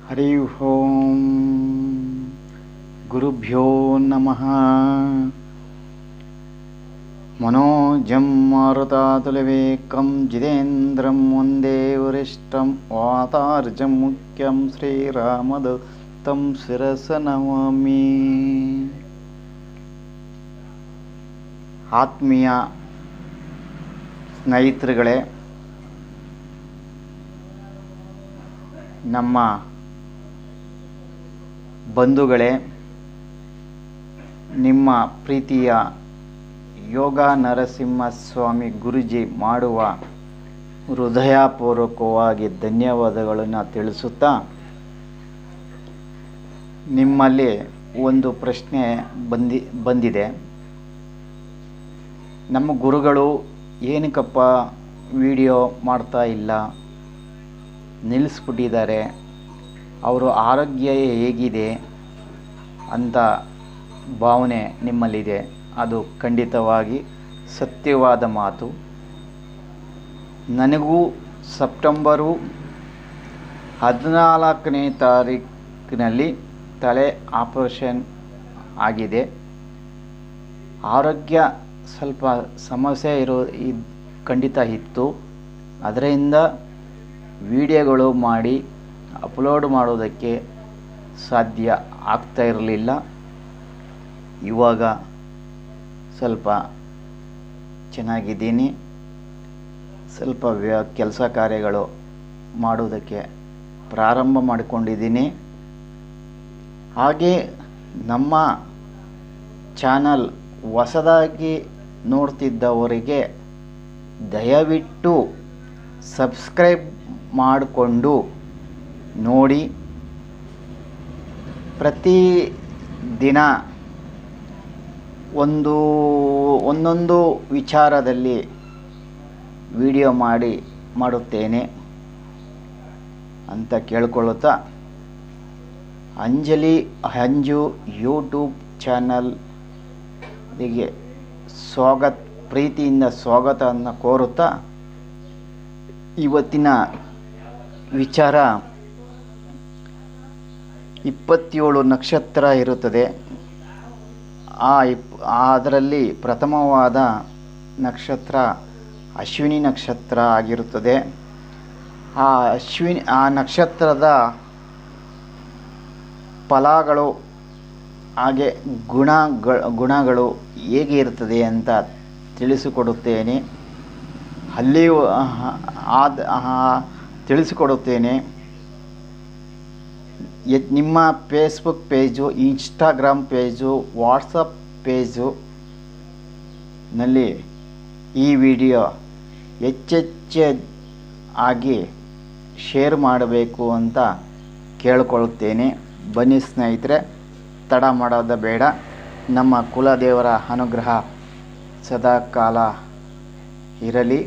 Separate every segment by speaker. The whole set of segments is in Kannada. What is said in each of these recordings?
Speaker 1: ಹರಿ ಓಂ ಗುರುಭ್ಯೋ ನಮಃ. ಮನೋಜಂ ಮಾರುತಾತುಲವೇಕಂ ಜಿತೇಂದ್ರಂ ವಂದೇ ವರಿಷ್ಠಂ ವಾತಾರ್ಜಂ ಮುಖ್ಯಂ ಶ್ರೀರಾಮದೂತಂ ಶಿರಸ ನಮಾಮಿ. ಆತ್ಮೀಯ ಸ್ನೇಹಿತರುಗಳೇ, ನಮ್ಮ ಬಂಧುಗಳೇ, ನಿಮ್ಮ ಪ್ರೀತಿಯ ಯೋಗ ನರಸಿಂಹಸ್ವಾಮಿ ಗುರೂಜಿ ಮಾಡುವ ಹೃದಯಪೂರ್ವಕವಾಗಿ ಧನ್ಯವಾದಗಳನ್ನು ತಿಳಿಸುತ್ತಾ, ನಿಮ್ಮಲ್ಲಿ ಒಂದು ಪ್ರಶ್ನೆ ಬಂದಿದೆ. ನಮ್ಮ ಗುರುಗಳು ಏನಕ್ಕಪ್ಪ ವಿಡಿಯೋ ಮಾಡ್ತಾ ಇಲ್ಲ, ನಿಲ್ಲಿಸ್ಬಿಟ್ಟಿದ್ದಾರೆ, ಅವರ ಆರೋಗ್ಯ ಹೇಗಿದೆ ಅಂತ ಭಾವನೆ ನಿಮ್ಮಲ್ಲಿದೆ. ಅದು ಖಂಡಿತವಾಗಿ ಸತ್ಯವಾದ ಮಾತು. ನನಗೂ ಸೆಪ್ಟೆಂಬರು 14ನೇ ತಾರೀಕಿನಲ್ಲಿ ತಲೆ ಆಪರೇಷನ್ ಆಗಿದೆ. ಆರೋಗ್ಯ ಸ್ವಲ್ಪ ಸಮಸ್ಯೆ ಖಂಡಿತ ಇತ್ತು. ಅದರಿಂದ ವಿಡಿಯೋಗಳು ಮಾಡಿ ಅಪ್ಲೋಡ್ ಮಾಡೋದಕ್ಕೆ ಸಾಧ್ಯ ಆಗ್ತಾ ಇರಲಿಲ್ಲ. ಇವಾಗ ಸ್ವಲ್ಪ ಚೆನ್ನಾಗಿದ್ದೀನಿ. ಸ್ವಲ್ಪ ಕೆಲಸ ಕಾರ್ಯಗಳು ಮಾಡೋದಕ್ಕೆ ಪ್ರಾರಂಭ ಮಾಡಿಕೊಂಡಿದ್ದೀನಿ. ಹಾಗೆ ನಮ್ಮ ಚಾನಲ್ ಹೊಸದಾಗಿ ನೋಡ್ತಿದ್ದವರಿಗೆ ದಯವಿಟ್ಟು ಸಬ್ಸ್ಕ್ರೈಬ್ ಮಾಡಿಕೊಂಡು ನೋಡಿ. ಪ್ರತಿ ದಿನ ಒಂದೊಂದು ವಿಚಾರದಲ್ಲಿ ವಿಡಿಯೋ ಮಾಡುತ್ತೇನೆ ಅಂತ ಕೇಳಿಕೊಳ್ಳುತ್ತಾ, ಅಂಜಲಿ ಅಂಜು ಯೂಟ್ಯೂಬ್ ಚಾನಲ್ಗೆ ಪ್ರೀತಿಯಿಂದ ಸ್ವಾಗತವನ್ನು ಕೋರುತ್ತಾ, ಇವತ್ತಿನ ವಿಚಾರ 27 ನಕ್ಷತ್ರ ಇರುತ್ತದೆ. ಅದರಲ್ಲಿ ಪ್ರಥಮವಾದ ನಕ್ಷತ್ರ ಅಶ್ವಿನಿ ನಕ್ಷತ್ರ ಆಗಿರುತ್ತದೆ. ಆ ನಕ್ಷತ್ರದ ಫಲಗಳು ಹಾಗೆ ಗುಣಗಳು ಹೇಗೆ ಇರ್ತದೆ ಅಂತ ತಿಳಿಸಿಕೊಡುತ್ತೇನೆ. ತಿಳಿಸಿಕೊಡುತ್ತೇನೆ. ನಿಮ್ಮ Facebook page, Instagram page, WhatsApp page ನಲ್ಲಿ ಈ ವಿಡಿಯೋ ಹೆಚ್ಚಾಗಿ ಶೇರ್ ಮಾಡಬೇಕು ಅಂತ ಕೇಳಿಕೊಳ್ಳುತ್ತೇನೆ. ಬನ್ನಿ ಸ್ನೇಹಿತರೆ, ತಡ ಮಾಡೋದು ಬೇಡ. ನಮ್ಮ ಕುಲದೇವರ ಅನುಗ್ರಹ ಸದಾ ಕಾಲ ಇರಲಿ.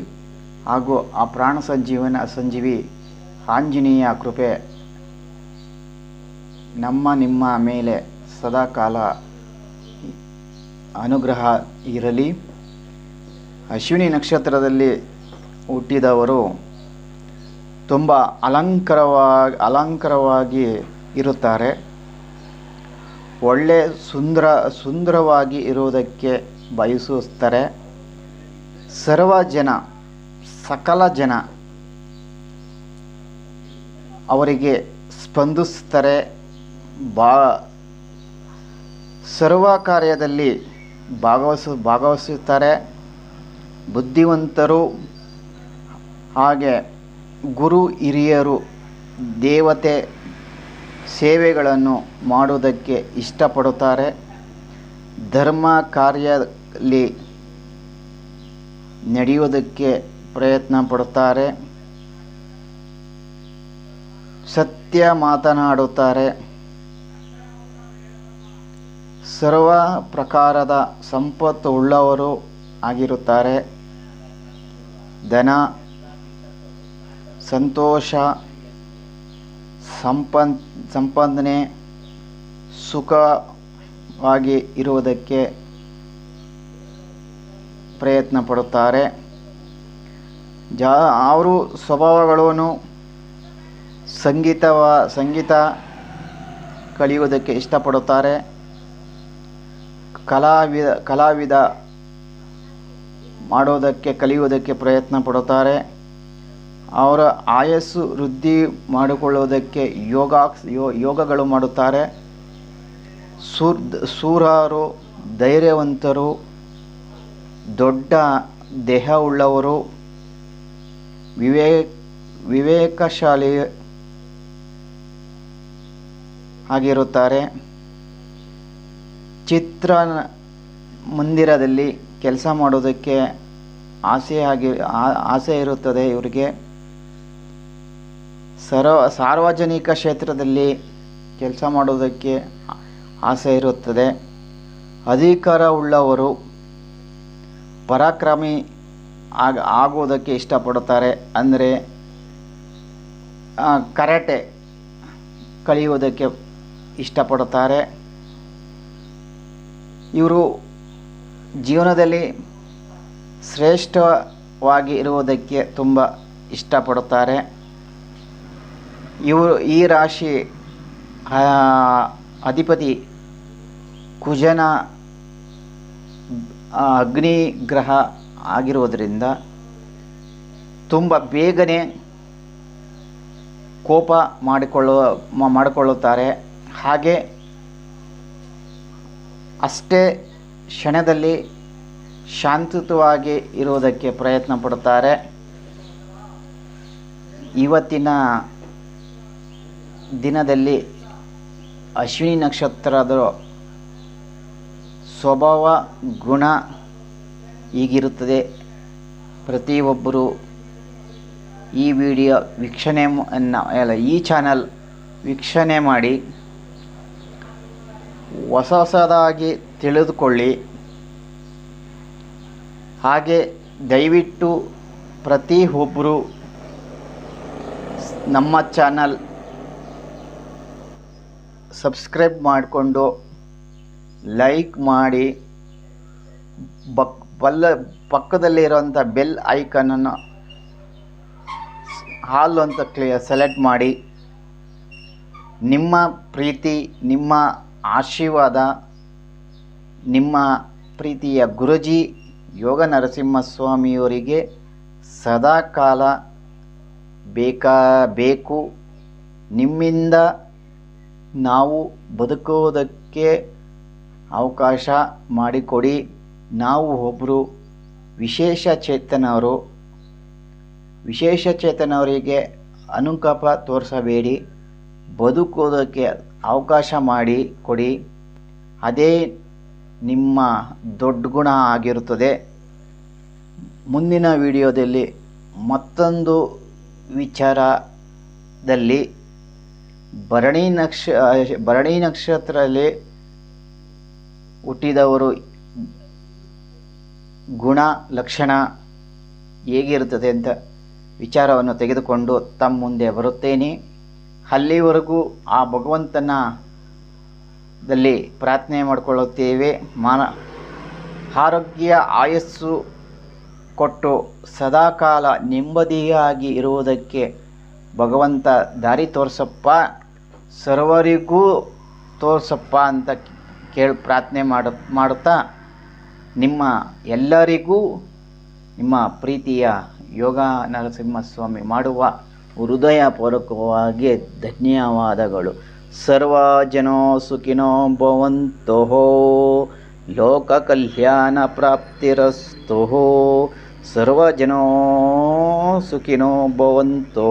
Speaker 1: ಹಾಗೂ ಆ ಪ್ರಾಣ ಸಂಜೀವಿ ಆಂಜನೇಯ ಕೃಪೆ ನಿಮ್ಮ ಮೇಲೆ ಸದಾ ಕಾಲ ಅನುಗ್ರಹ ಇರಲಿ. ಅಶ್ವಿನಿ ನಕ್ಷತ್ರದಲ್ಲಿ ಹುಟ್ಟಿದವರು ತುಂಬ ಅಲಂಕಾರವಾಗಿ ಇರುತ್ತಾರೆ. ಒಳ್ಳೆ ಸುಂದರವಾಗಿ ಇರುವುದಕ್ಕೆ ಬಯಸುತ್ತಾರೆ. ಸಕಲ ಜನ ಅವರಿಗೆ ಸ್ಪಂದಿಸುತ್ತಾರೆ. ಸರ್ವ ಕಾರ್ಯದಲ್ಲಿ ಭಾಗವಹಿಸುತ್ತಾರೆ. ಬುದ್ಧಿವಂತರು, ಹಾಗೆ ಗುರು ಹಿರಿಯರು, ದೇವತೆ ಸೇವೆಗಳನ್ನು ಮಾಡುವುದಕ್ಕೆ ಇಷ್ಟಪಡುತ್ತಾರೆ. ಧರ್ಮ ಕಾರ್ಯದಲ್ಲಿ ನಡೆಯುವುದಕ್ಕೆ ಪ್ರಯತ್ನ ಪಡುತ್ತಾರೆ. ಸತ್ಯ ಮಾತನಾಡುತ್ತಾರೆ. ಸರ್ವ ಪ್ರಕಾರದ ಸಂಪತ್ತು ಉಳ್ಳವರು ಆಗಿರುತ್ತಾರೆ. ಧನ, ಸಂತೋಷ, ಸಂಪಾದನೆ, ಸುಖವಾಗಿ ಇರುವುದಕ್ಕೆ ಪ್ರಯತ್ನ ಪಡುತ್ತಾರೆ. ಅವರು ಸ್ವಭಾವಗಳನ್ನು ಸಂಗೀತ ಕಲಿಯುವುದಕ್ಕೆ ಇಷ್ಟಪಡುತ್ತಾರೆ. ಕಲಾವಿದ ಮಾಡೋದಕ್ಕೆ ಕಲಿಯುವುದಕ್ಕೆ ಪ್ರಯತ್ನ ಪಡುತ್ತಾರೆ. ಅವರ ಆಯಸ್ಸು ವೃದ್ಧಿ ಮಾಡಿಕೊಳ್ಳುವುದಕ್ಕೆ ಯೋಗಗಳು ಮಾಡುತ್ತಾರೆ. ಶೂರರು, ಧೈರ್ಯವಂತರು, ದೊಡ್ಡ ದೇಹವುಳ್ಳವರು, ವಿವೇಕಶಾಲಿ ಆಗಿರುತ್ತಾರೆ. ಮಂದಿರದಲ್ಲಿ ಕೆಲಸ ಮಾಡೋದಕ್ಕೆ ಆಸೆ ಇರುತ್ತದೆ ಇವರಿಗೆ. ಸಾರ್ವಜನಿಕ ಕ್ಷೇತ್ರದಲ್ಲಿ ಕೆಲಸ ಮಾಡೋದಕ್ಕೆ ಆಸೆ ಇರುತ್ತದೆ. ಅಧಿಕಾರವುಳ್ಳವರು, ಪರಾಕ್ರಮಿ ಆಗುವುದಕ್ಕೆ ಇಷ್ಟಪಡುತ್ತಾರೆ. ಅಂದರೆ ಕರಾಟೆ ಕಲಿಯುವುದಕ್ಕೆ ಇಷ್ಟಪಡುತ್ತಾರೆ. ಇವರು ಜೀವನದಲ್ಲಿ ಶ್ರೇಷ್ಠವಾಗಿ ಇರುವುದಕ್ಕೆ ತುಂಬ ಇಷ್ಟಪಡುತ್ತಾರೆ. ಈ ರಾಶಿ ಅಧಿಪತಿ ಕುಜನ ಅಗ್ನಿ ಗ್ರಹ ಆಗಿರುವುದರಿಂದ ತುಂಬ ಬೇಗನೆ ಕೋಪ ಮಾಡಿಕೊಳ್ಳುತ್ತಾರೆ. ಹಾಗೆ ಅಷ್ಟೇ ಕ್ಷಣದಲ್ಲಿ ಶಾಂತಿಯುತವಾಗಿ ಇರುವುದಕ್ಕೆ ಪ್ರಯತ್ನ ಪಡುತ್ತಾರೆ. ಇವತ್ತಿನ ದಿನದಲ್ಲಿ ಅಶ್ವಿನಿ ನಕ್ಷತ್ರದ ಸ್ವಭಾವ ಗುಣ ಹೀಗಿರುತ್ತದೆ. ಪ್ರತಿಯೊಬ್ಬರು ಈ ವಿಡಿಯೋ ಈ ಚಾನಲ್ ವೀಕ್ಷಣೆ ಮಾಡಿ ಹೊಸದಾಗಿ ತಿಳಿದುಕೊಳ್ಳಿ. ಹಾಗೆ ದಯವಿಟ್ಟು ಪ್ರತಿಯೊಬ್ಬರು ನಮ್ಮ ಚಾನಲ್ ಸಬ್ಸ್ಕ್ರೈಬ್ ಮಾಡಿಕೊಂಡು ಲೈಕ್ ಮಾಡಿ, ಪಕ್ಕದಲ್ಲಿರುವಂಥ ಬೆಲ್ ಐಕನನ್ನು ಹಾಲ್ ಅಂತ ಸೆಲೆಕ್ಟ್ ಮಾಡಿ. ನಿಮ್ಮ ಪ್ರೀತಿ, ನಿಮ್ಮ ಆಶೀರ್ವಾದ ನಿಮ್ಮ ಪ್ರೀತಿಯ ಗುರೂಜಿ ಯೋಗ ನರಸಿಂಹಸ್ವಾಮಿಯವರಿಗೆ ಸದಾಕಾಲ ಬೇಕು. ನಿಮ್ಮಿಂದ ನಾವು ಬದುಕುವುದಕ್ಕೆ ಅವಕಾಶ ಮಾಡಿಕೊಡಿ. ನಾವು ಒಬ್ಬರು ವಿಶೇಷ ಚೇತನವರಿಗೆ ಅನುಕಂಪ ತೋರಿಸಬೇಡಿ, ಬದುಕುವುದಕ್ಕೆ ಅವಕಾಶ ಮಾಡಿ ಕೊಡಿ. ಅದೇ ನಿಮ್ಮ ದೊಡ್ಡ ಗುಣ ಆಗಿರುತ್ತದೆ. ಮುಂದಿನ ವಿಡಿಯೋದಲ್ಲಿ ಮತ್ತೊಂದು ವಿಚಾರದಲ್ಲಿ ಭರಣಿ ನಕ್ಷತ್ರದಲ್ಲಿ ಹುಟ್ಟಿದವರು ಗುಣ ಲಕ್ಷಣ ಹೇಗಿರುತ್ತದೆ ಅಂತ ವಿಚಾರವನ್ನು ತೆಗೆದುಕೊಂಡು ತಮ್ಮ ಮುಂದೆ ಬರುತ್ತೇನೆ. ಅಲ್ಲಿವರೆಗೂ ಆ ಭಗವಂತನಲ್ಲಿ ಪ್ರಾರ್ಥನೆ ಮಾಡಿಕೊಳ್ಳುತ್ತೇವೆ. ಆರೋಗ್ಯ ಆಯಸ್ಸು ಕೊಟ್ಟು ಸದಾಕಾಲ ನೆಮ್ಮದಿಯಾಗಿ ಇರುವುದಕ್ಕೆ ಭಗವಂತ ದಾರಿ ತೋರಿಸಪ್ಪ, ಸರ್ವರಿಗೂ ತೋರಿಸಪ್ಪ ಅಂತ ಪ್ರಾರ್ಥನೆ ಮಾಡುತ್ತಾ ಎಲ್ಲರಿಗೂ ನಿಮ್ಮ ಪ್ರೀತಿಯ ಯೋಗ ನರಸಿಂಹಸ್ವಾಮಿ ಮಾಡುವ ಹೃದಯಪೂರ್ವಕವಾಗಿ ಧನ್ಯವಾದಗಳು. ಸರ್ವಜನೋ ಸುಖಿನೋ ಭವಂತೋ, ಲೋಕ ಕಲ್ಯಾಣ ಪ್ರಾಪ್ತಿರಸ್ತು. ಸರ್ವಜನೋ ಸುಖಿನೋ ಭವಂತೋ.